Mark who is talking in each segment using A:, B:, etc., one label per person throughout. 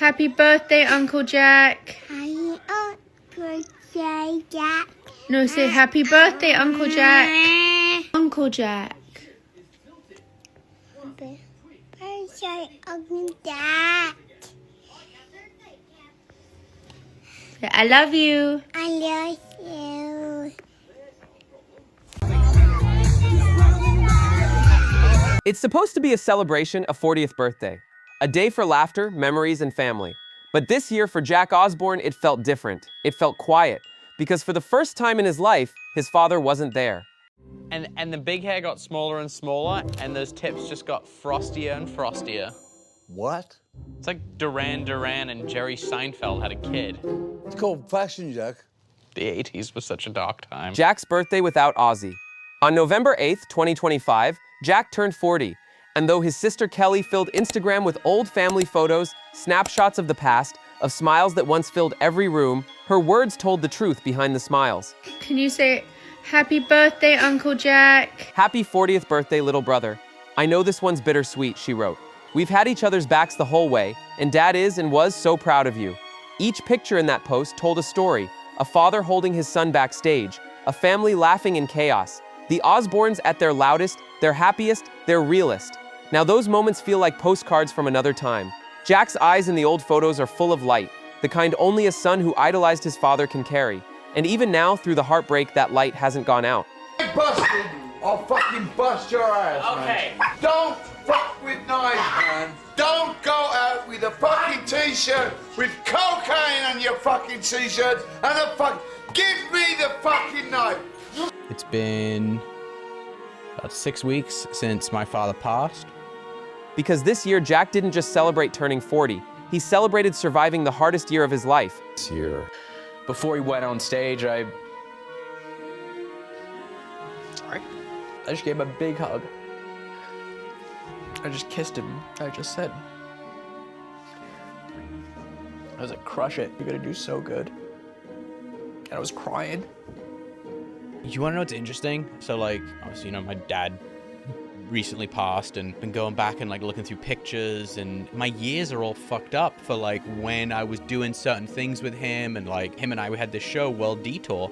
A: Happy birthday, Uncle Jack.
B: Happy birthday, Jack.
A: No, say happy birthday, Uncle Jack. Uncle Jack.
B: Happy birthday, Uncle Jack.
A: I love you.
B: I love you.
C: It's supposed to be a celebration of 40th birthday. A day for laughter, memories, and family. But this year for Jack Osbourne, it felt different. It felt quiet. Because for the first time in his life, his father wasn't there.
D: And the big hair got smaller and smaller, and those tips just got frostier and frostier.
E: What?
D: It's like Duran Duran and Jerry Seinfeld had a kid.
E: It's called fashion, Jack.
D: The 80s was such a dark time.
C: Jack's birthday without Ozzy. On November 8th, 2025, Jack turned 40. And though his sister Kelly filled Instagram with old family photos, snapshots of the past, of smiles that once filled every room, her words told the truth behind the smiles.
A: Can you say happy birthday, Uncle Jack?
C: Happy 40th birthday, little brother. I know this one's bittersweet, she wrote. We've had each other's backs the whole way, and Dad is and was so proud of you. Each picture in that post told a story, a father holding his son backstage, a family laughing in chaos, the Osbournes at their loudest, their happiest, their realest. Now those moments feel like postcards from another time. Jack's eyes in the old photos are full of light, the kind only a son who idolized his father can carry. And even now, through the heartbreak, that light hasn't gone out.
F: Busted! I'll fucking bust your ass, man. Don't fuck with knives, man. Don't go out with a fucking t-shirt with cocaine on your fucking t-shirt and a fuck. Give me the fucking knife.
D: It's been about 6 weeks since my father passed.
C: Because this year, Jack didn't just celebrate turning 40, he celebrated surviving the hardest year of his life.
E: This year.
D: Before he went on stage, I just gave him a big hug. I just kissed him. I just said, I was like, crush it. You're gonna do so good. And I was crying. You wanna know what's interesting? So like, obviously, my dad recently passed and been going back and like looking through pictures, and my years are all fucked up for like when I was doing certain things with him, and like him and I, we had this show, World Detour.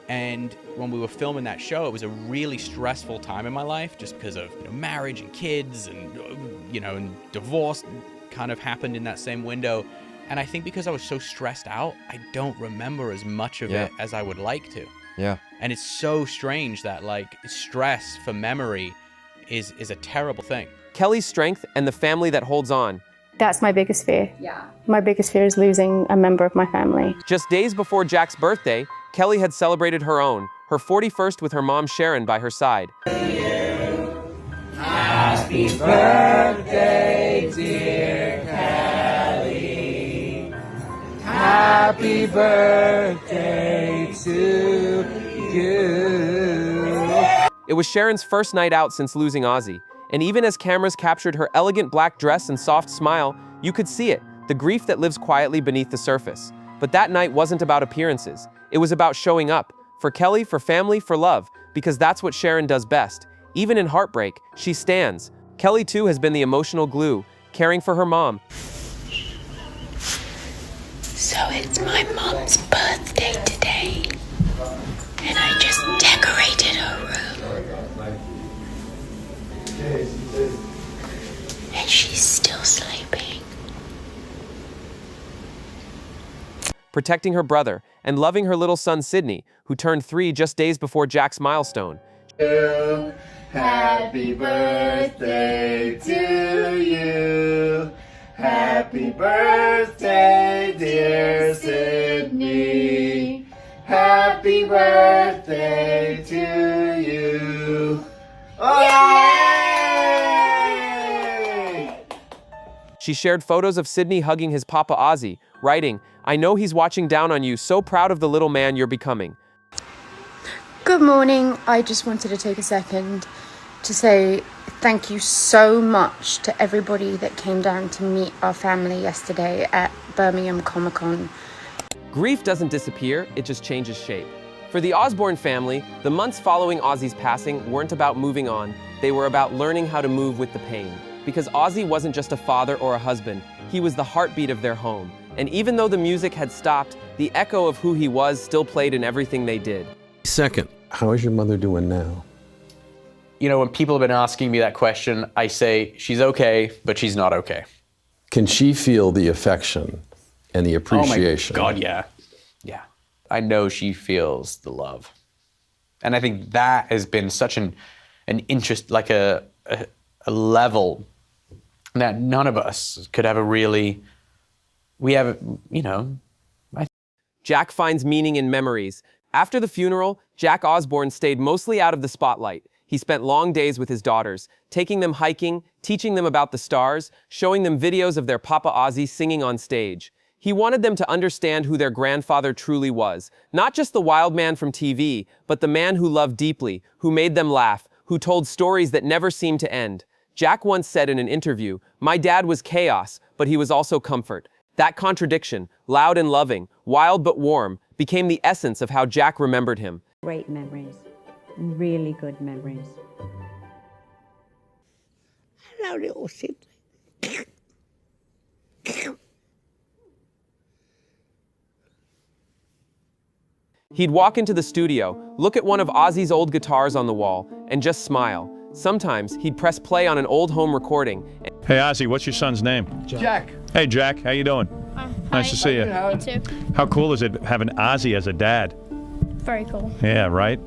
D: And when we were filming that show, it was a really stressful time in my life just because of marriage and kids and, and divorce kind of happened in that same window. And I think because I was so stressed out, I don't remember as much of it as I would like to.
C: Yeah.
D: And it's so strange that like stress for memory is a terrible thing.
C: Kelly's strength and the family that holds on.
G: That's my biggest fear. Yeah. My biggest fear is losing a member of my family.
C: Just days before Jack's birthday, Kelly had celebrated her own, her 41st with her mom Sharon by her side.
H: Happy birthday, dear Kelly. Happy birthday to you.
C: It was Sharon's first night out since losing Ozzy. And even as cameras captured her elegant black dress and soft smile, you could see it, the grief that lives quietly beneath the surface. But that night wasn't about appearances. It was about showing up. For Kelly, for family, for love. Because that's what Sharon does best. Even in heartbreak, she stands. Kelly, too, has been the emotional glue, caring for her mom.
I: So it's my mom's birthday today. And I just decorated her room. And she's still sleeping.
C: Protecting her brother and loving her little son Sydney, who turned 3 just days before Jack's milestone.
F: Happy birthday to you. Happy birthday, dear Sydney. Happy birthday to you.
C: She shared photos of Sydney hugging his papa Ozzy, writing, "I know he's watching down on you, so proud of the little man you're becoming."
G: Good morning. I just wanted to take a second to say thank you so much to everybody that came down to meet our family yesterday at Birmingham Comic Con.
C: Grief doesn't disappear, it just changes shape. For the Osbourne family, the months following Ozzy's passing weren't about moving on, they were about learning how to move with the pain. because Ozzy wasn't just a father or a husband, he was the heartbeat of their home. And even though the music had stopped, the echo of who he was still played in everything they did.
J: Second, how is your mother doing now?
D: You know, when people have been asking me that question, I say, she's okay, but she's not okay.
J: Can she feel the affection and the appreciation?
D: Oh my God, yeah. Yeah. I know she feels the love. And I think that has been such an interest, like a level that none of us could ever really, we have, you know.
C: Jack finds meaning in memories. After the funeral, Jack Osbourne stayed mostly out of the spotlight. He spent long days with his daughters, taking them hiking, teaching them about the stars, showing them videos of their Papa Ozzy singing on stage. He wanted them to understand who their grandfather truly was. Not just the wild man from TV, but the man who loved deeply, who made them laugh, who told stories that never seemed to end. Jack once said in an interview, "My dad was chaos, but he was also comfort." That contradiction, loud and loving, wild but warm, became the essence of how Jack remembered him.
K: Great memories. Really good memories.
B: Hello, little sibling.
C: He'd walk into the studio, look at one of Ozzy's old guitars on the wall, and just smile. Sometimes he'd press play on an old home recording.
L: Hey Ozzy, what's your son's name?
F: Jack.
L: Hey Jack, how you doing? Nice to see you.
A: You too.
L: How cool is it having Ozzy as a dad?
A: Very cool.
L: Yeah, right?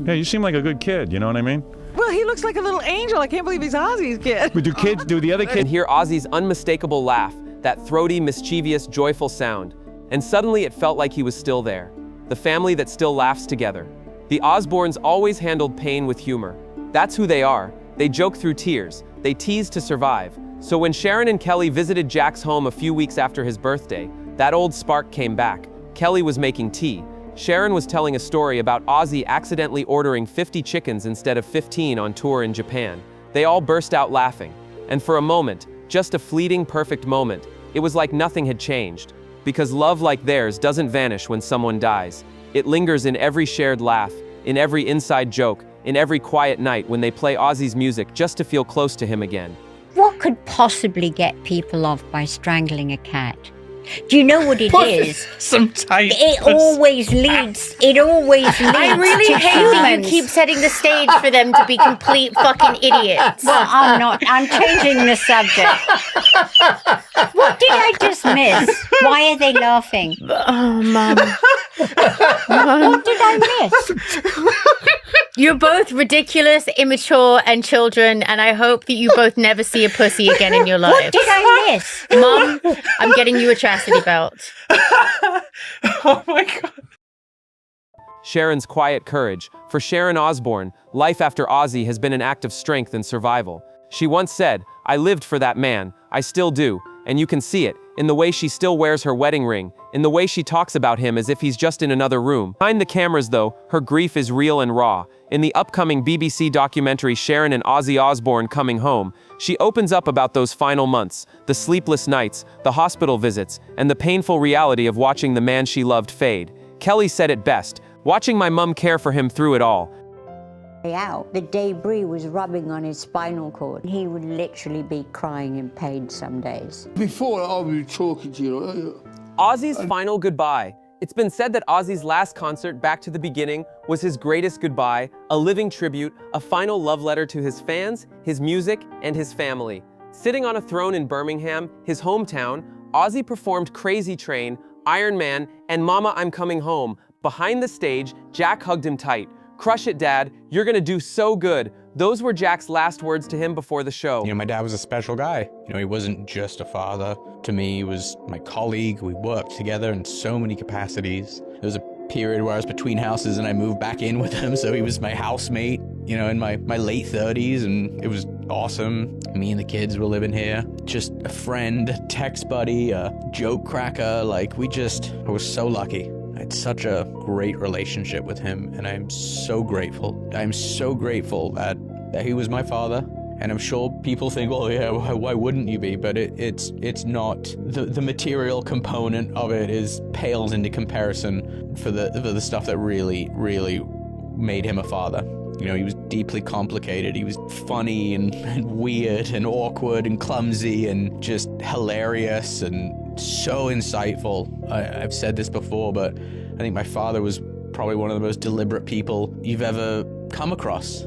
L: Yeah, you seem like a good kid, you know what I mean?
M: Well, he looks like a little angel. I can't believe he's Ozzy's kid.
L: But do the other kids
C: And hear Ozzy's unmistakable laugh, that throaty, mischievous, joyful sound. And suddenly it felt like he was still there. The family that still laughs together. The Osbournes always handled pain with humor. That's who they are. They joke through tears. They tease to survive. So when Sharon and Kelly visited Jack's home a few weeks after his birthday, that old spark came back. Kelly was making tea. Sharon was telling a story about Ozzy accidentally ordering 50 chickens instead of 15 on tour in Japan. They all burst out laughing. And for a moment, just a fleeting, perfect moment, it was like nothing had changed. Because love like theirs doesn't vanish when someone dies. It lingers in every shared laugh, in every inside joke, in every quiet night when they play Ozzy's music just to feel close to him again.
K: What could possibly get people off by strangling a cat? Do you know what it is?
D: Some tight.
K: It always leads.
A: I really
K: to
A: hate that you
K: humans.
A: keep setting the stage for them to be complete fucking idiots.
K: Well, I'm not. I'm changing the subject. What did I just miss? Why are they laughing?
A: Oh, Mum.
K: What did I miss?
A: You're both ridiculous, immature, and children, and I hope that you both never see a pussy again in your life.
K: What did I miss?
A: Mum, I'm getting you a chastity belt.
D: Oh my God.
C: Sharon's quiet courage. For Sharon Osbourne, life after Ozzy has been an act of strength and survival. She once said, "I lived for that man. I still do." And you can see it, in the way she still wears her wedding ring, in the way she talks about him as if he's just in another room. Behind the cameras though, her grief is real and raw. In the upcoming BBC documentary Sharon and Ozzy Osbourne Coming Home, she opens up about those final months, the sleepless nights, the hospital visits, and the painful reality of watching the man she loved fade. Kelly said it best, "Watching my mum care for him through it all."
K: Out. The debris was rubbing on his spinal cord. He would literally be crying in pain some days.
F: Before I'll be talking to you.
C: Ozzy's final goodbye. It's been said that Ozzy's last concert, Back to the Beginning, was his greatest goodbye, a living tribute, a final love letter to his fans, his music, and his family. Sitting on a throne in Birmingham, his hometown, Ozzy performed Crazy Train, Iron Man, and Mama, I'm Coming Home. Behind the stage, Jack hugged him tight. "Crush it, Dad. You're gonna do so good." Those were Jack's last words to him before the show.
D: You know, my dad was a special guy. You know, he wasn't just a father. To me, he was my colleague. We worked together in so many capacities. There was a period where I was between houses and I moved back in with him, so he was my housemate, you know, in my late 30s, and it was awesome. Me and the kids were living here. Just a friend, a text buddy, a joke cracker. Like, I was so lucky. I had such a great relationship with him, and I'm so grateful. I'm so grateful that he was my father. And I'm sure people think, well, yeah, why wouldn't you be? But it's not. The material component of it pales into comparison for the stuff that really, really made him a father. You know, he was deeply complicated. He was funny and weird and awkward and clumsy and just hilarious and so insightful. I've said this before, but I think my father was probably one of the most deliberate people you've ever come across.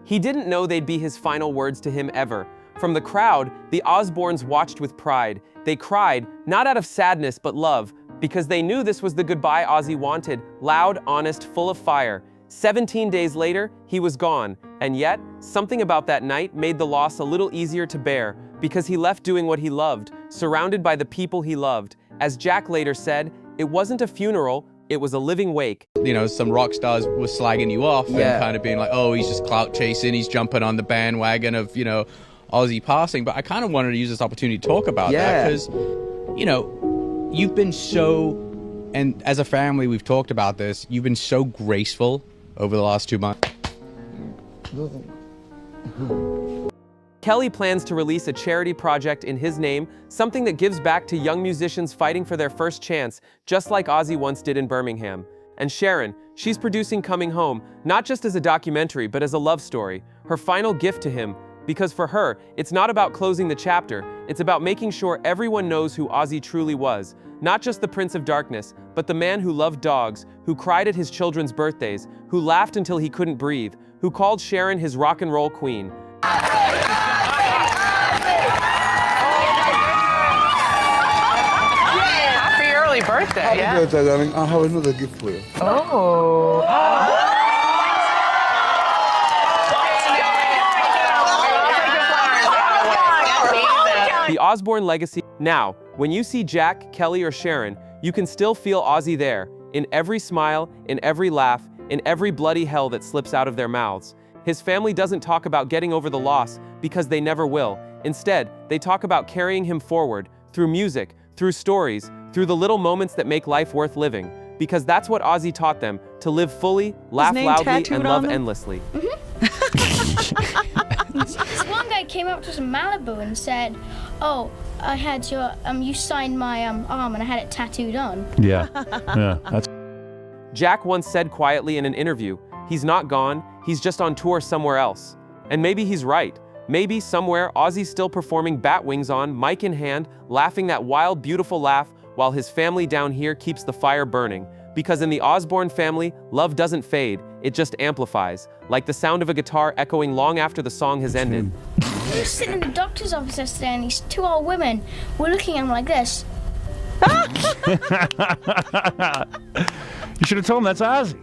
C: He didn't know they'd be his final words to him ever. From the crowd, the Osbournes watched with pride. They cried, not out of sadness but love, because they knew this was the goodbye Ozzy wanted, loud, honest, full of fire. 17 days later, he was gone, and yet, something about that night made the loss a little easier to bear, because he left doing what he loved, surrounded by the people he loved. As Jack later said, it wasn't a funeral, it was a living wake.
D: You know, some rock stars were slagging you off and kind of being like, oh, he's just clout chasing, he's jumping on the bandwagon of, you know, Ozzy passing. But I kind of wanted to use this opportunity to talk about that because, you know, you've been so, and as a family, we've talked about this, you've been so graceful over the last 2 months.
C: Kelly plans to release a charity project in his name, something that gives back to young musicians fighting for their first chance, just like Ozzy once did in Birmingham. And Sharon, she's producing Coming Home, not just as a documentary, but as a love story, her final gift to him, because for her, it's not about closing the chapter, it's about making sure everyone knows who Ozzy truly was. Not just the Prince of Darkness, but the man who loved dogs, who cried at his children's birthdays, who laughed until he couldn't breathe, who called Sharon his rock and roll queen.
M: Happy early birthday.
F: Happy birthday, darling. I have another gift for you.
M: Oh.
C: The Osbourne legacy. Now, when you see Jack, Kelly, or Sharon, you can still feel Ozzy there, in every smile, in every laugh, in every bloody hell that slips out of their mouths. His family doesn't talk about getting over the loss, because they never will. Instead, they talk about carrying him forward, through music, through stories, through the little moments that make life worth living. Because that's what Ozzy taught them, to live fully, laugh loudly, and love endlessly.
N: This one guy came up to us in Malibu and said, oh, I had your, you signed my arm and I had it tattooed on.
L: Yeah, that's...
C: Jack once said quietly in an interview, he's not gone, he's just on tour somewhere else. And maybe he's right. Maybe somewhere Ozzy's still performing bat wings on, mic in hand, laughing that wild, beautiful laugh, while his family down here keeps the fire burning. Because in the Osbourne family, love doesn't fade, it just amplifies, like the sound of a guitar echoing long after the song has ended.
N: We were sitting in the doctor's office yesterday and these two old women were looking at him like this.
L: You should have told him that's Ozzy.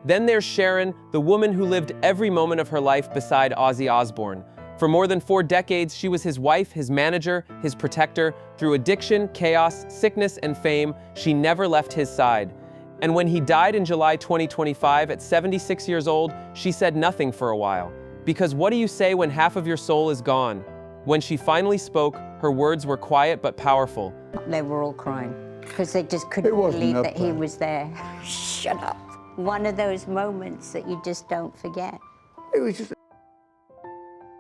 C: Then there's Sharon, the woman who lived every moment of her life beside Ozzy Osbourne. For more than 4 decades, she was his wife, his manager, his protector. Through addiction, chaos, sickness, and fame, she never left his side. And when he died in July 2025 at 76 years old, she said nothing for a while. Because what do you say when half of your soul is gone? When she finally spoke, her words were quiet but powerful.
K: They were all crying because they just couldn't believe that he was there. Shut up. One of those moments that you just don't forget.
F: It was just...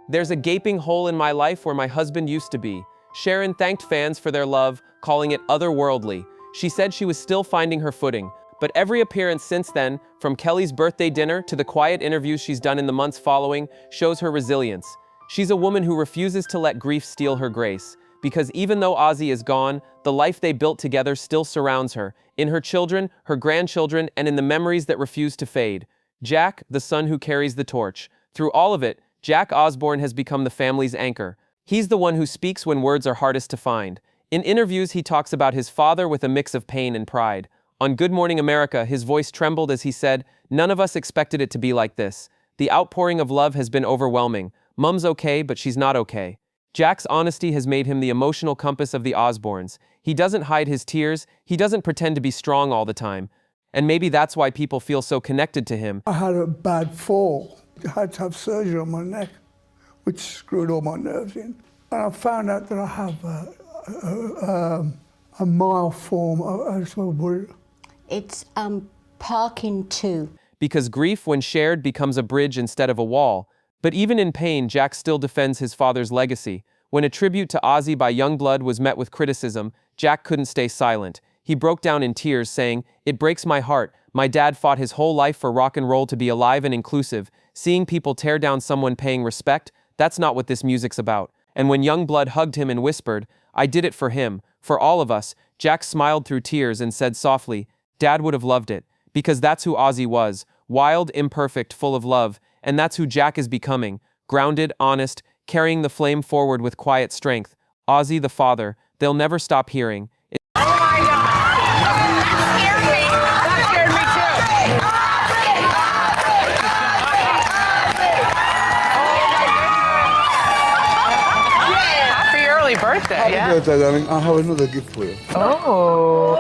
C: There's a gaping hole in my life where my husband used to be. Sharon thanked fans for their love, calling it otherworldly. She said she was still finding her footing, but every appearance since then, from Kelly's birthday dinner to the quiet interviews she's done in the months following, shows her resilience. She's a woman who refuses to let grief steal her grace, because even though Ozzy is gone, the life they built together still surrounds her, in her children, her grandchildren, and in the memories that refuse to fade. Jack, the son who carries the torch. Through all of it, Jack Osbourne has become the family's anchor. He's the one who speaks when words are hardest to find. In interviews, he talks about his father with a mix of pain and pride. On Good Morning America, his voice trembled as he said, "None of us expected it to be like this. The outpouring of love has been overwhelming. Mum's okay, but she's not okay." Jack's honesty has made him the emotional compass of the Osbournes. He doesn't hide his tears, he doesn't pretend to be strong all the time. And maybe that's why people feel so connected to him.
F: I had a bad fall. I had to have surgery on my neck, which screwed all my nerves in. And I found out that I have a mild form of...
K: It's Parkin 2.
C: Because grief, when shared, becomes a bridge instead of a wall. But even in pain, Jack still defends his father's legacy. When a tribute to Ozzy by Youngblood was met with criticism, Jack couldn't stay silent. He broke down in tears, saying, "It breaks my heart. My dad fought his whole life for rock and roll to be alive and inclusive. Seeing people tear down someone paying respect, that's not what this music's about." And when Youngblood hugged him and whispered, "I did it for him, for all of us," Jack smiled through tears and said softly, "Dad would have loved it." Because that's who Ozzy was, wild, imperfect, full of love, and that's who Jack is becoming, grounded, honest, carrying the flame forward with quiet strength. Ozzy the father, they'll never stop hearing.
M: Oh my God! That scared me! That scared me too! Happy early birthday!
F: Happy birthday, darling. I have another gift for you.
M: Oh!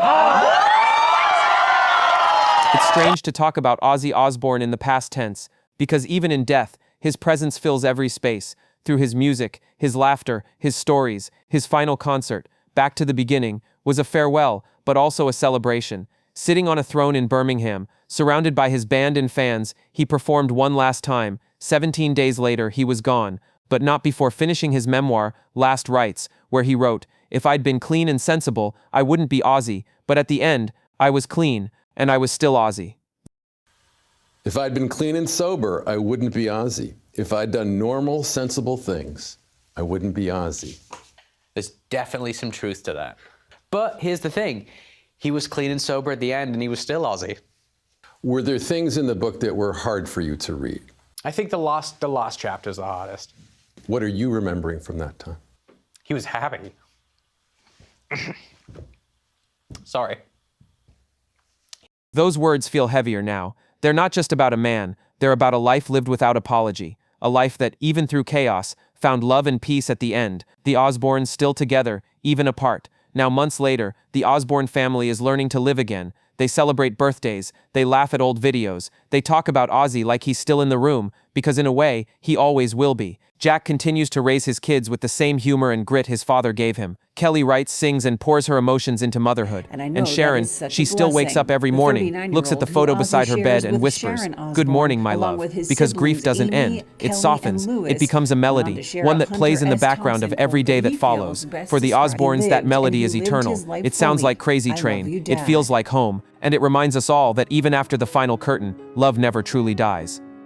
C: It's strange to talk about Ozzy Osbourne in the past tense, because even in death, his presence fills every space, through his music, his laughter, his stories. His final concert, Back to the Beginning, was a farewell, but also a celebration. Sitting on a throne in Birmingham, surrounded by his band and fans, he performed one last time. 17 days later, he was gone, but not before finishing his memoir, Last Rites, where he wrote, "If I'd been clean and sensible, I wouldn't be Ozzy, but at the end, I was clean, and I was still Ozzy."
J: If I'd been clean and sober, I wouldn't be Ozzy. If I'd done normal, sensible things, I wouldn't be Ozzy.
D: There's definitely some truth to that. But here's the thing. He was clean and sober at the end, and he was still Ozzy.
J: Were there things in the book that were hard for you to read?
D: I think the last chapter is the hardest.
J: What are you remembering from that time?
D: He was happy. Sorry.
C: Those words feel heavier now. They're not just about a man, they're about a life lived without apology. A life that, even through chaos, found love and peace at the end. The Osbournes still together, even apart. Now months later, the Osbourne family is learning to live again. They celebrate birthdays, they laugh at old videos, they talk about Ozzy like he's still in the room, because in a way, he always will be. Jack continues to raise his kids with the same humor and grit his father gave him. Kelly writes, sings, and pours her emotions into motherhood. And Sharon, she still wakes up every morning, looks at the photo beside her bed and whispers, "Good morning, my love." Because grief doesn't end. It softens. It becomes a melody, one that plays in the background of every day that follows. For the Osbournes, that melody is eternal. It sounds like Crazy Train. It feels like home. And it reminds us all that even after the final curtain, love never truly dies.